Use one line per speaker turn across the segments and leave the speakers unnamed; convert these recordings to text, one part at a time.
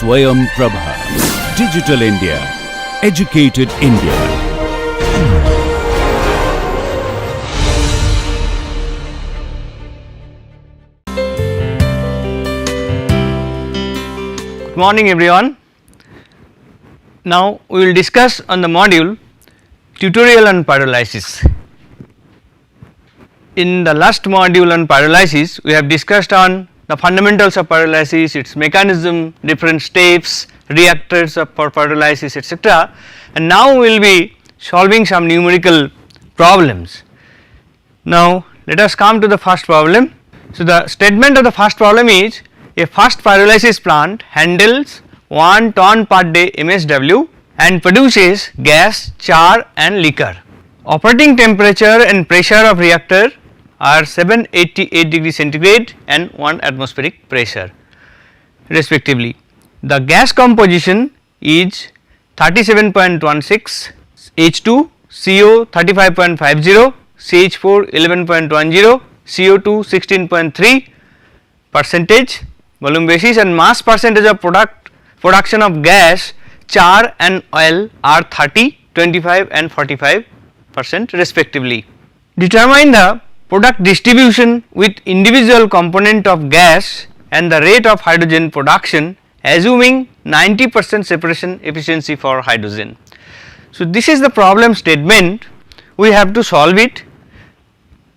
SwayamPrabha. Digital India. Educated India.
Good morning everyone. Now we will discuss on the module tutorial on pyrolysis. In the last module on pyrolysis, we have discussed on the fundamentals of pyrolysis, its mechanism, different steps, reactors for pyrolysis, etc. And now we will be solving some numerical problems. Now let us come to the first problem. So the statement of the first problem is a first pyrolysis plant handles 1 ton per day MSW and produces gas, char and liquor. Operating temperature and pressure of reactor are 788 degrees centigrade and 1 atmospheric pressure respectively. The gas composition is 37.16 H2, CO 35.50, CH4 11.10, CO2 16.3 percentage volume basis, and mass percentage of production of gas, char and oil are 30, 25 and 45% respectively. Determine the product distribution with individual component of gas and the rate of hydrogen production assuming 90% separation efficiency for hydrogen. So this is the problem statement, we have to solve it,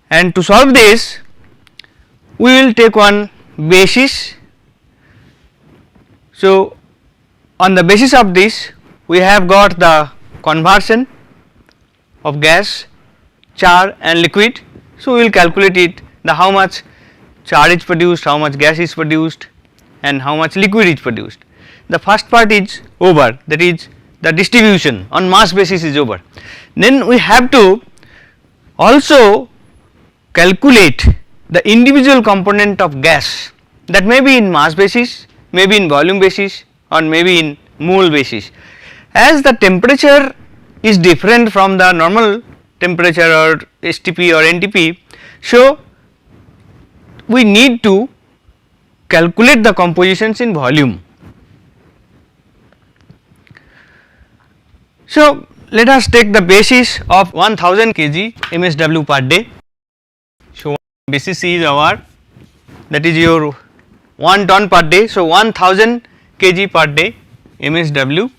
and to solve this we will take one basis. So on the basis of this we have got the conversion of gas, char and liquid. So we will calculate it, the how much char is produced, how much gas is produced and how much liquid is produced. The first part is over, that is the distribution on mass basis is over. Then we have to also calculate the individual component of gas, that may be in mass basis, maybe in volume basis or maybe in mole basis. As the temperature is different from the normal temperature or STP or NTP, so we need to calculate the compositions in volume. So let us take the basis of 1000 kg MSW per day. So basis is our, that is your 1 ton per day, so 1000 kg per day MSW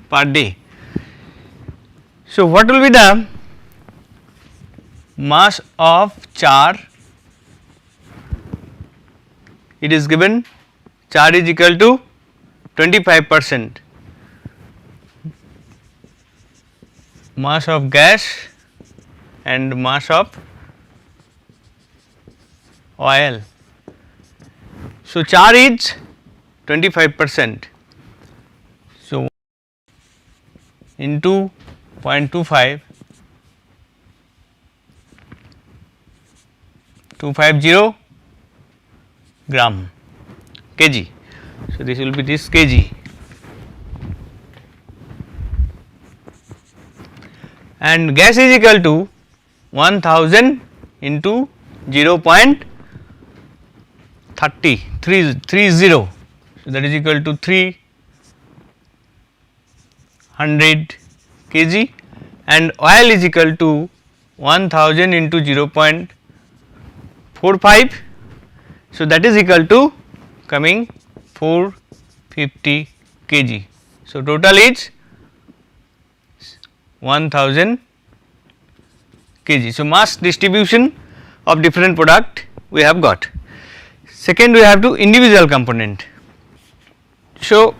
per day. So what will be the mass of char? It is given char is equal to 25%, mass of gas and mass of oil. So char is 25%, so into 0.25 250 gram kg. So this will be this kg, and gas is equal to 1000 into 0.30, so that is equal to 300 kg, and oil is equal to 1000 into 0.45, so that is equal to coming 450 kg. So total is 1000 kg. So mass distribution of different product we have got. Second, we have to individual component. So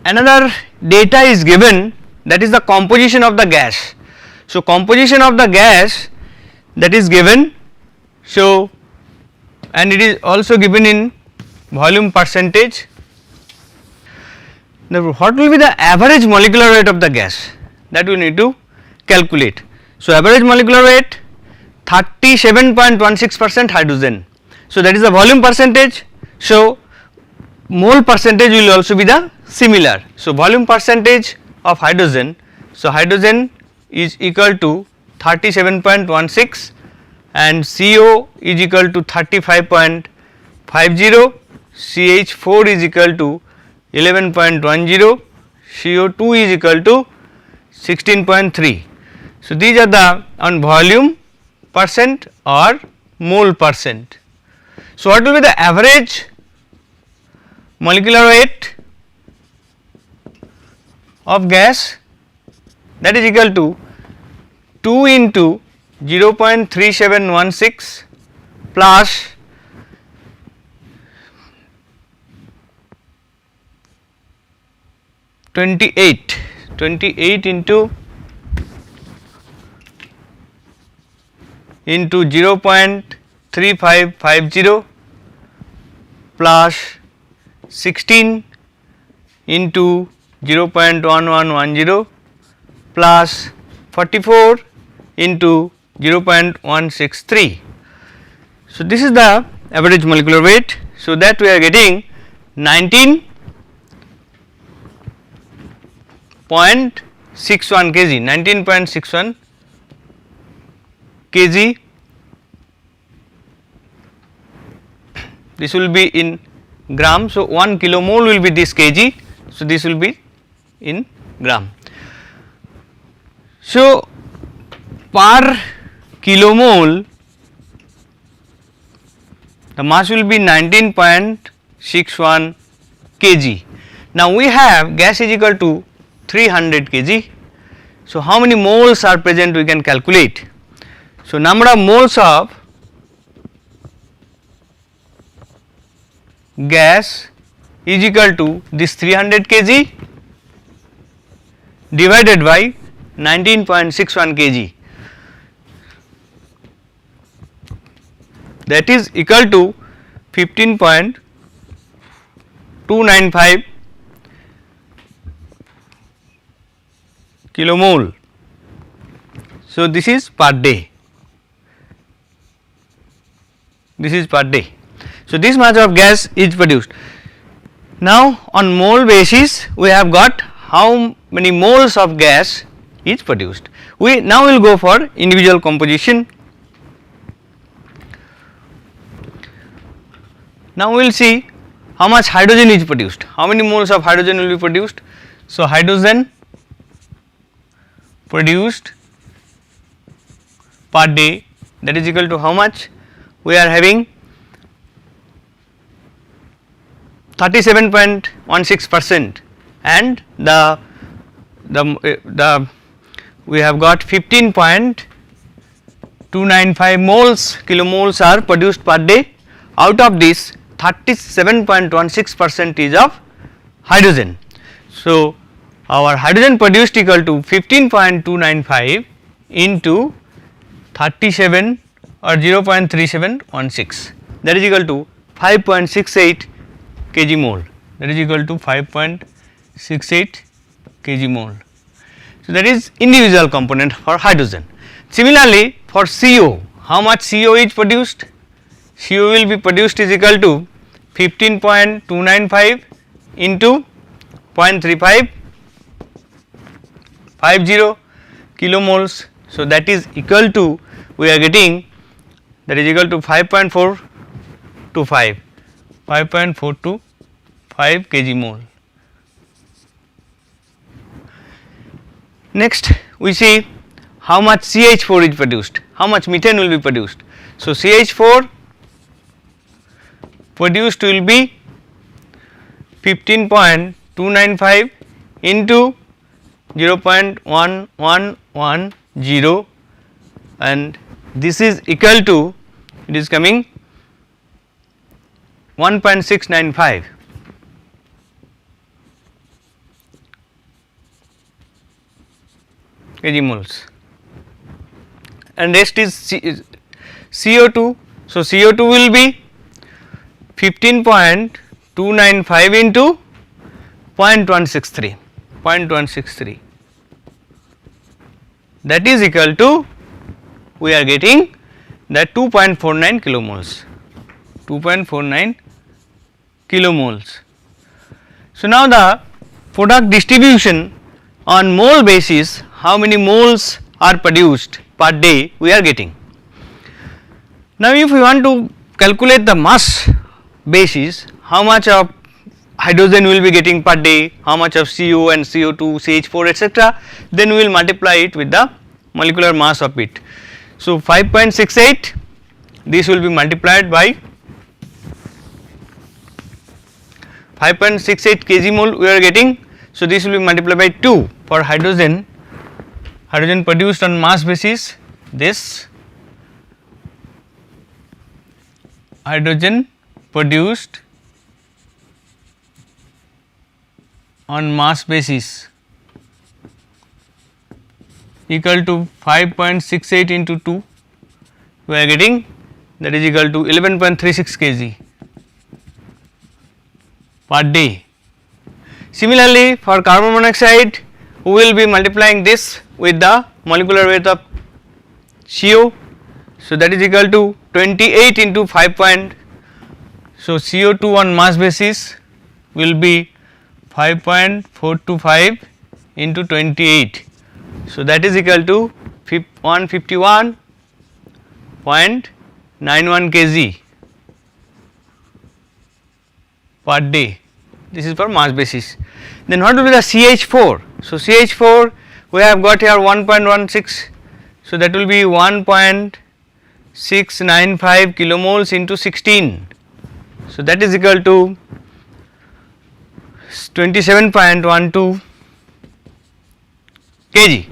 another data is given, that is the composition of the gas. So composition of the gas, that is given, so and it is also given in volume percentage. Now what will be the average molecular weight of the gas, that we need to calculate. So average molecular weight 37.16% hydrogen. So that is the volume percentage. So mole percentage will also be the similar. So volume percentage of hydrogen, so hydrogen is equal to 37.16 and CO is equal to 35.50, CH4 is equal to 11.10, CO2 is equal to 16.3. So, these are the on volume percent or mole percent. So, what will be the average molecular weight of gas? That is equal to 2 into 0.3716 plus 28 into 0.3550 plus 16 into 0.1110 plus 44 into 0.163. So, this is the average molecular weight. So, that we are getting 19.61 kg, 19.61 kg. This will be in gram. So, 1 kilomole will be this kg. So, this will be in gram. So, per kilomole the mass will be 19.61 kg. Now, we have gas is equal to 300 kg. So, how many moles are present we can calculate. So, number of moles of gas is equal to this 300 kg divided by 19.61 kg, that is equal to 15.295 kilomole. So, this is per day. This is per day. So, this much of gas is produced. Now, on mole basis we have got how many moles of gas is produced. We now will go for individual composition. Now, we will see how much hydrogen is produced, how many moles of hydrogen will be produced. So, hydrogen produced per day, that is equal to how much? We are having 37.16% and the we have got 15.295 moles kilomoles are produced per day. Out of this 37.16% is of hydrogen. So, our hydrogen produced equal to 15.295 into 37 or 0.3716, that is equal to 5.68 kg mole, that is equal to 5.68 kg mole. So, that is individual component for hydrogen. Similarly, for CO, how much CO is produced? CO will be produced is equal to 15.295 into 0.3550 kilomoles. So, that is equal to, we are getting, that is equal to 5.425 kg mole. Next, we see how much CH4 is produced, how much methane will be produced. So, CH4 produced will be 15.295 into 0.1110 and this is equal to, it is coming 1.695 kg moles and rest is CO2. So, CO2 will be 15.295 into 0.163, that is equal to, we are getting that 2.49 kilomoles, 2.49 kilomoles. So, now the product distribution on mole basis, how many moles are produced per day we are getting. Now, if we want to calculate the mass basis, how much of hydrogen we will be getting per day, how much of CO and CO2, CH4 etc., then we will multiply it with the molecular mass of it. So, 5.68, this will be multiplied by 5.68 kg mole we are getting. So, this will be multiplied by 2 for hydrogen produced on mass basis, this hydrogen produced on mass basis equal to 5.68 into 2, we are getting, that is equal to 11.36 kg per day. Similarly, for carbon monoxide, we will be multiplying this with the molecular weight of CO. So, that is equal to 28 into 5 point. So, CO2 on mass basis will be 5.425 into 28. So, that is equal to 151.91 kg per day. This is for mass basis. Then what will be the CH4? So, CH4 we have got here 1.16. So, that will be 1.695 kilomoles into 16. So, that is equal to 27.12 kg,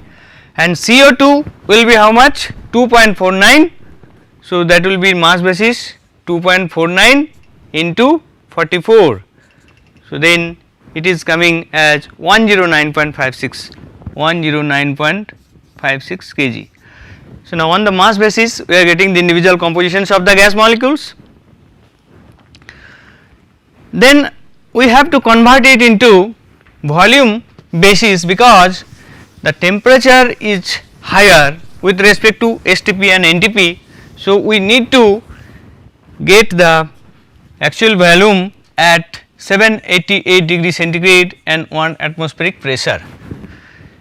and CO2 will be how much? 2.49. So, that will be mass basis 2.49 into 44. So, then it is coming as 109.56 kg. So, now on the mass basis we are getting the individual compositions of the gas molecules. Then we have to convert it into volume basis, because the temperature is higher with respect to STP and NTP. So, we need to get the actual volume at 788 degree centigrade and 1 atmospheric pressure.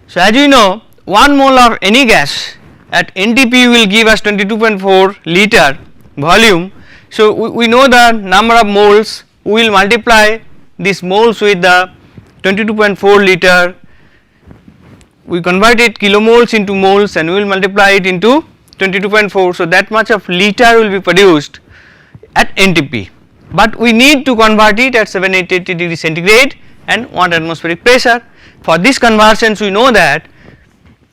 So, as you know, 1 mole of any gas at NTP will give us 22.4 liter volume. So, we know the number of moles, we will multiply this moles with the 22.4 liter, we convert it kilomoles into moles and we will multiply it into 22.4. So, that much of liter will be produced at NTP, but we need to convert it at 780 degree centigrade and 1 atmospheric pressure. For this conversions we know that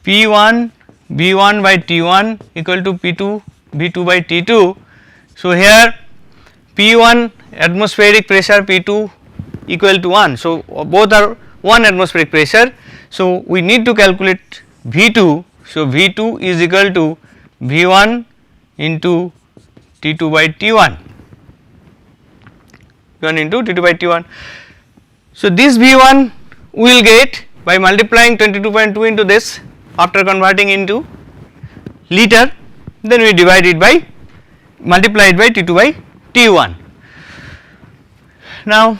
P1 V1 by T1 equal to P2 V2 by T2. So, here P1 atmospheric pressure, P2 equal to 1. So, both are 1 atmospheric pressure. So, we need to calculate V2. So, V2 is equal to V1 into T2 by T1, V1 into T2 by T1. So, this V1 we will get by multiplying 22.2 into this after converting into liter, then we divide it by, multiply it by T2 by T1. Now,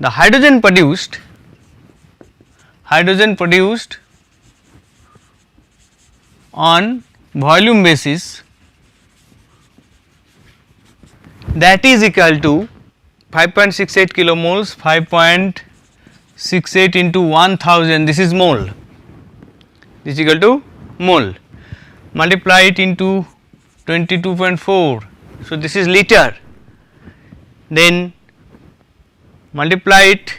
the hydrogen produced on volume basis, that is equal to 5.68 kilomoles, 5.68 into 1000, this is mole, this is equal to mole, multiply it into 22.4. So, this is liter, then multiply it,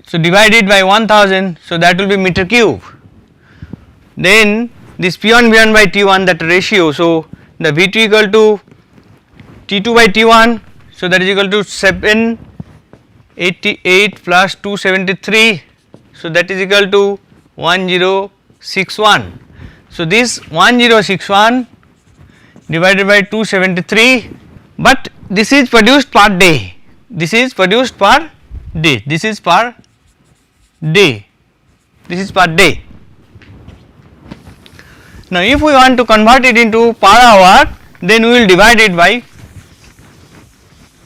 so divide it by 1000, so that will be meter cube. Then this P1 V1 by T1, that ratio, so the V2 equal to T2 by T1, so that is equal to 788 plus 273, so that is equal to 1061. So, this 1061 divided by 273, but this is produced per day, this is produced per day, this is per day, this is per day. Now, if we want to convert it into per hour, then we will divide it by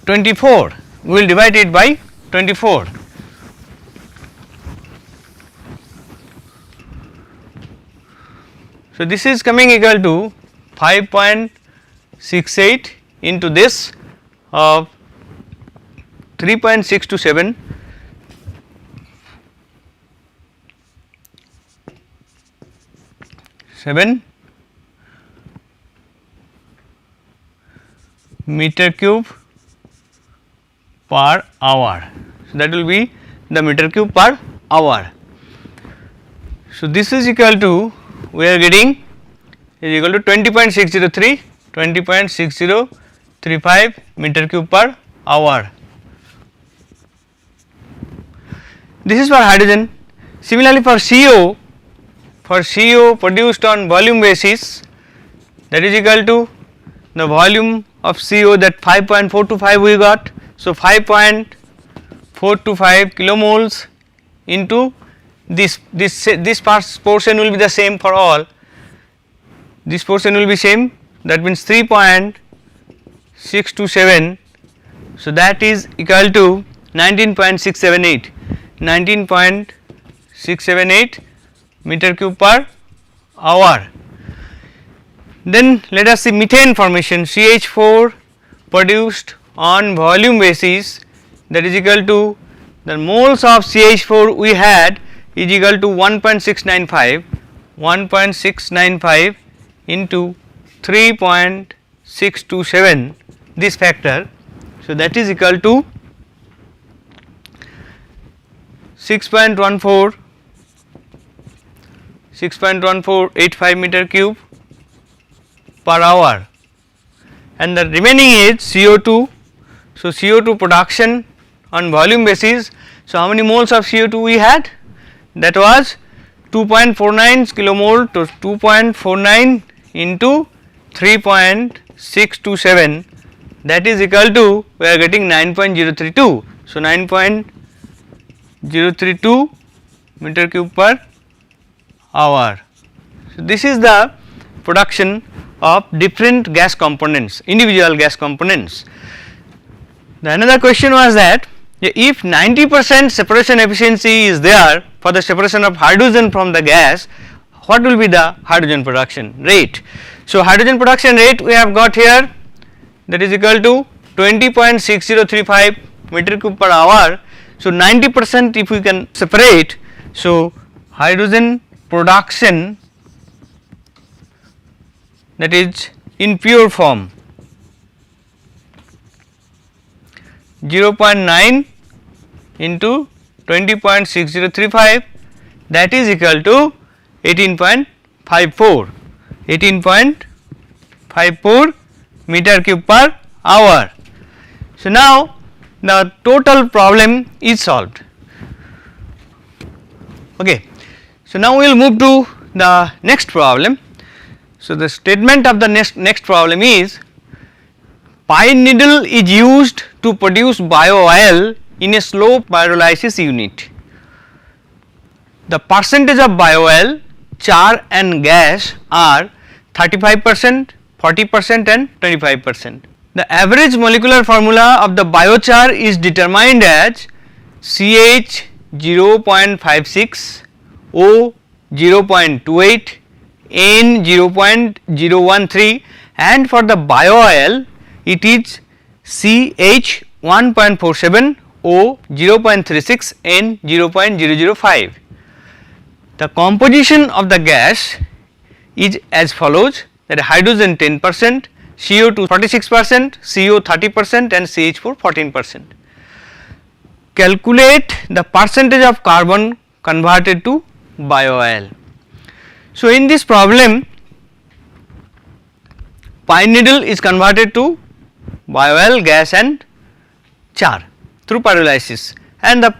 24, we will divide it by 24. So, this is coming equal to 5.68 into this of 3.627 meter cube per hour. So, that will be the meter cube per hour. So, this is equal to, we are getting is equal to 20.635 meter cube per hour. This is for hydrogen. Similarly, for CO produced on volume basis, that is equal to the volume of CO, that 5.425 we got. So, 5.425 kilomoles into this portion will be the same for all. This portion will be same, that means 3.627. So, that is equal to 19.678 meter cube per hour. Then let us see methane formation, CH4 produced on volume basis, that is equal to the moles of CH4 we had is equal to 1.695 into 3.627, this factor. So, that is equal to 6.1485 meter cube per hour, and the remaining is CO2. So, CO2 production on volume basis. So, how many moles of CO2 we had? That was 2.49 kilomole to 2.49 into 3.627, that is equal to, we are getting 9.032. So, 9.032 meter cube per hour. So, this is the production of different gas components, individual gas components. The another question was that if 90% separation efficiency is there for the separation of hydrogen from the gas, what will be the hydrogen production rate? So, hydrogen production rate we have got here, that is equal to 20.6035 meter cube per hour. So, 90% if we can separate. So, hydrogen production, that is in pure form 0.9 into 20.6035, that is equal to 18.54 meter cube per hour. So, now the total problem is solved. Okay. So, now we will move to the next problem. So, the statement of the next problem is, pine needle is used to produce bio oil in a slow pyrolysis unit. The percentage of bio oil, char and gas are 35%, 40% and 25%. The average molecular formula of the biochar is determined as CH 0.56, O 0.28, N 0.013, and for the bio oil it is CH 1.47, O 0.36, N 0.005. The composition of the gas is as follows, that hydrogen 10%, CO2 46%, CO 30% and CH4 14%. Calculate the percentage of carbon converted to bio oil. So, in this problem, pine needle is converted to bio oil, gas and char through pyrolysis, and the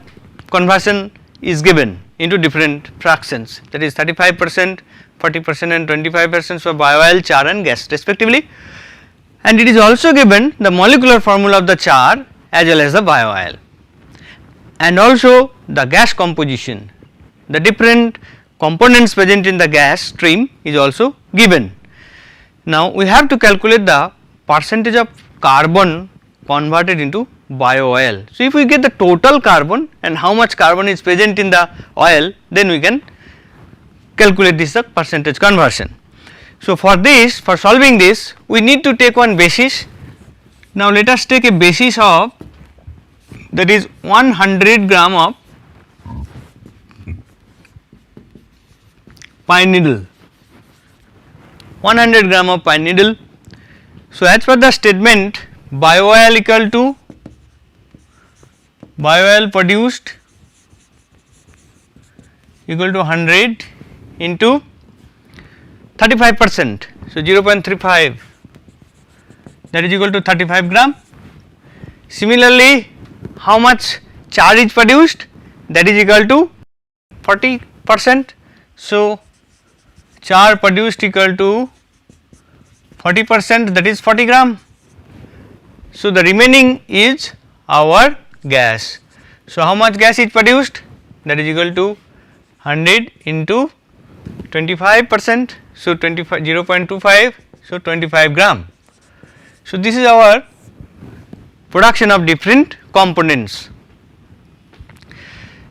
conversion is given into different fractions, that is 35%, 40% and 25% for bio oil, char and gas respectively, and it is also given the molecular formula of the char as well as the bio oil, and also the gas composition, the different components present in the gas stream is also given. Now, we have to calculate the percentage of carbon converted into bio oil. So, if we get the total carbon and how much carbon is present in the oil, then we can calculate this percentage conversion. So, for this, for solving this, we need to take one basis. Now, let us take a basis of, that is 100 gram of pine needle, 100 gram of pine needle. So, as per the statement, bio-oil equal to bio-oil produced equal to 100 into 35%. So, 0.35, that is equal to 35 gram. Similarly, how much char is produced? That is equal to 40%. So, char produced equal to 40%, that is 40 gram. So, the remaining is our gas. So, how much gas is produced? That is equal to 100 into 25%. So, 0.25, so 25 gram. So, this is our production of different components.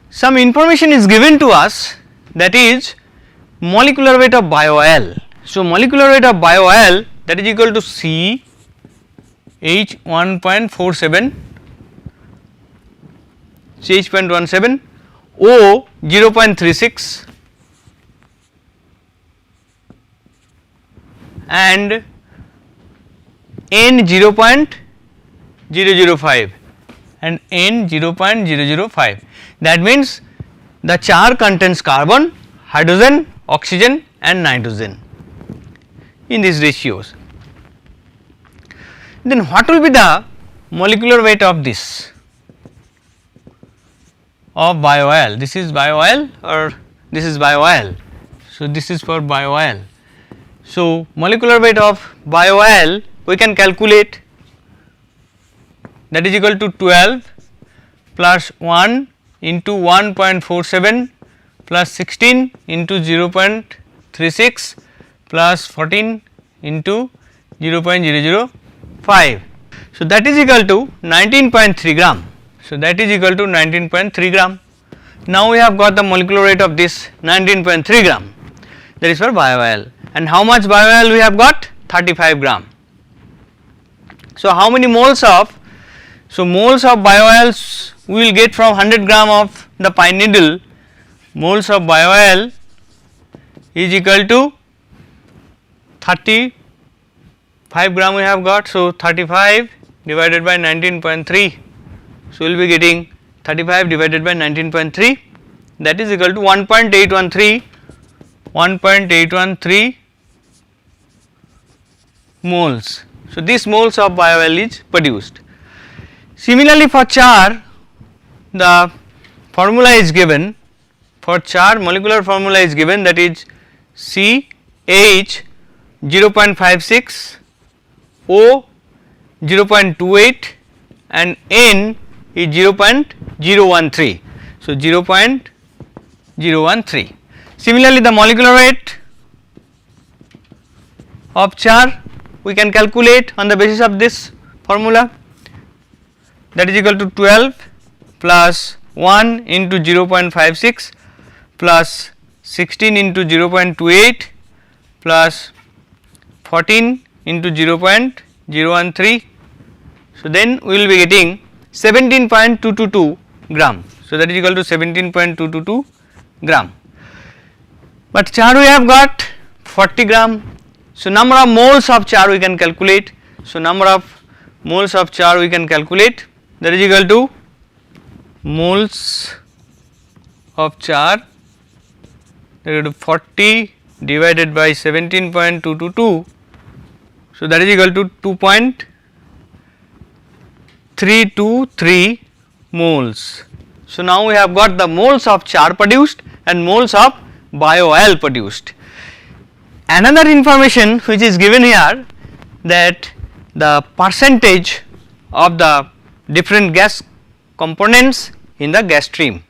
Some information is given to us, that is molecular weight of bio-oil. So, molecular weight of bio-oil, that is equal to C H 1.47, CH.17, O 0.36 and N 0.005 and N 0.005. That means the char contains carbon, hydrogen, oxygen and nitrogen in these ratios. Then what will be the molecular weight of this, of bio-oil? This is bio-oil or this is bio-oil. So, this is for bio-oil. So, molecular weight of bio-oil we can calculate, that is equal to 12 plus 1 into 1.47 plus 16 into 0.36 plus 14 into 0.005. So, that is equal to 19.3 gram. So, that is equal to 19.3 gram. Now, we have got the molecular weight of this 19.3 gram, that is for bio-oil. And how much bio-oil we have got? 35 gram. So, how many moles of, so moles of bio-oils we will get from 100 gram of the pine needle, moles of bio-oil is equal to 35 gram we have got. So, 35 divided by 19.3. So, we will be getting 35 divided by 19.3, that is equal to 1.813 moles. So, this moles of bio-oil is produced. Similarly, for char the formula is given, for char molecular formula is given, that is CH 0.56, O 0.28 and N is 0.013. So, 0.013. Similarly, the molecular weight of char we can calculate on the basis of this formula, that is equal to 12 plus 1 into 0.56 plus 16 into 0.28 plus 14 into 0.013. So, then we will be getting 17.222 gram. So, that is equal to 17.222 gram. But char we have got 40 gram. So, number of moles of char we can calculate. So, number of moles of char we can calculate, that is equal to moles of char, that is equal to 40 divided by 17.222. So, that is equal to 2.323 moles. So, now we have got the moles of char produced and moles of bio-oil produced. Another information which is given here, that the percentage of the different gas components in the gas stream.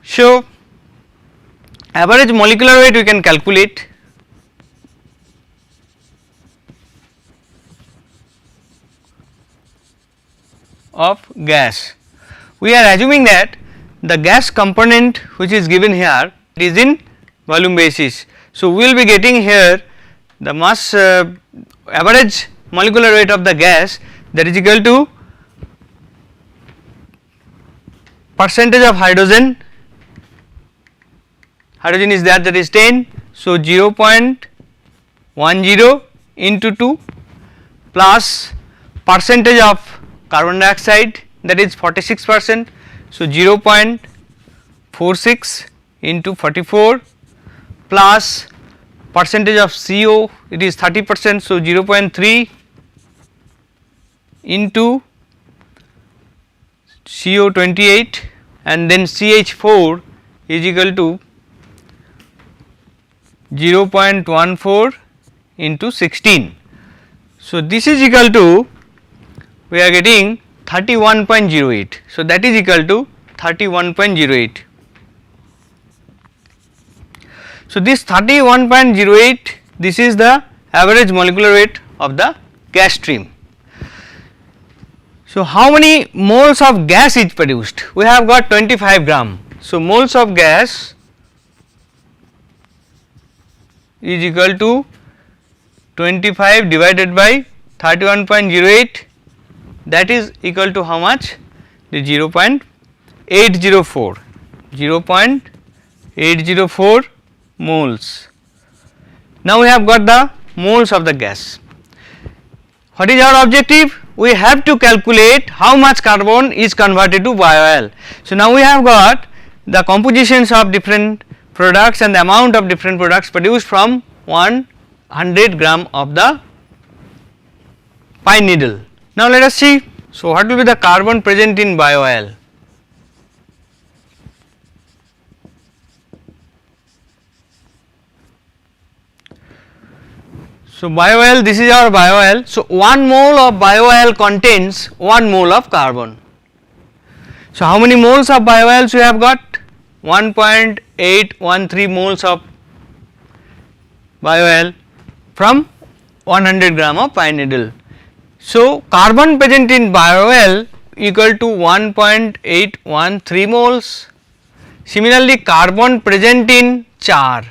So, average molecular weight we can calculate, of gas. We are assuming that the gas component which is given here is in volume basis. So, we will be getting here the mass average molecular weight of the gas, that is equal to percentage of hydrogen is there, that is 10. So, 0.10 into 2 plus percentage of carbon dioxide, that is 46%. So, 0.46 into 44 plus percentage of CO, it is 30%. So, 0.3 into CO 28 and then CH4 is equal to 0.14 into 16. So, this is equal to, we are getting 31.08. So, that is equal to 31.08. So, this 31.08, this is the average molecular weight of the gas stream. So, how many moles of gas is produced? We have got 25 gram. So, moles of gas is equal to 25 divided by 31.08, that is equal to how much? The 0.804, 0.804 moles. Now, we have got the moles of the gas. What is our objective? We have to calculate how much carbon is converted to bio-oil. So, now we have got the compositions of different products and the amount of different products produced from 100 gram of the pine needle. Now, let us see. So, what will be the carbon present in bio-oil? So, bio-oil, this is our bio-oil. So, 1 mole of bio-oil contains 1 mole of carbon. So, how many moles of bio-oils we have got? 1.813 moles of bio-oil from 100 gram of pine needle. So, carbon present in bio-oil equal to 1.813 moles. Similarly, carbon present in char.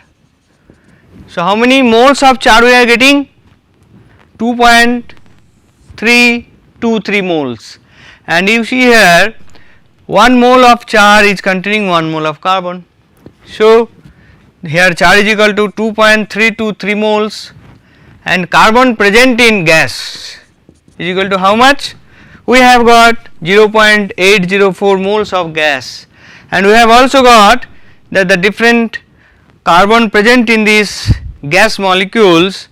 So, how many moles of char we are getting? 2.323 moles, and you see here 1 mole of char is containing 1 mole of carbon. So, here char is equal to 2.323 moles and carbon present in gas is equal to how much? We have got 0.804 moles of gas, and we have also got that the different carbon present in these gas molecules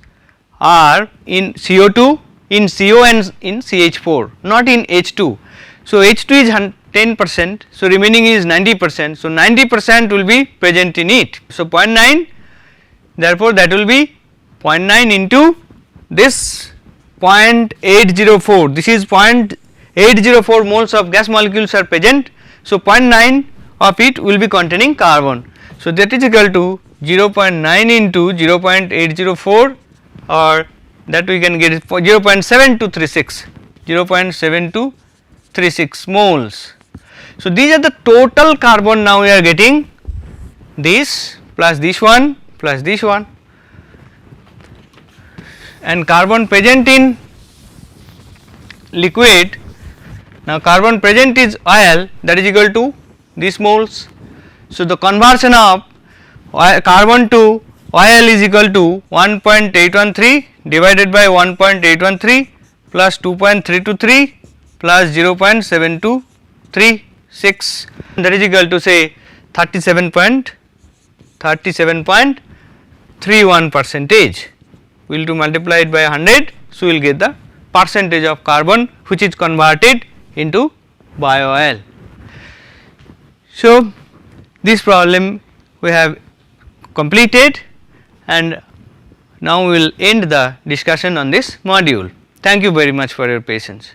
are in CO2, in CO and in CH4, not in H2. So, H2 is 10%, so remaining is 90%. So, 90% will be present in it. So, 0.9, therefore, that will be 0.9 into this 0.804, this is 0.804 moles of gas molecules are present. So, 0.9 of it will be containing carbon. So, that is equal to 0.9 into 0.804, or that we can get it for 0.7236, 0.7236 moles. So, these are the total carbon now we are getting, this plus this one plus this one, and carbon present in liquid. Now, carbon present is oil, that is equal to these moles. So, the conversion of carbon to oil is equal to 1.813 divided by 1.813 plus 2.323 plus 0.7236, that is equal to say 37.31 percentage. We will to multiply it by 100. So, we will get the percentage of carbon which is converted into bio-oil. So, this problem we have completed, and now we will end the discussion on this module. Thank you very much for your patience.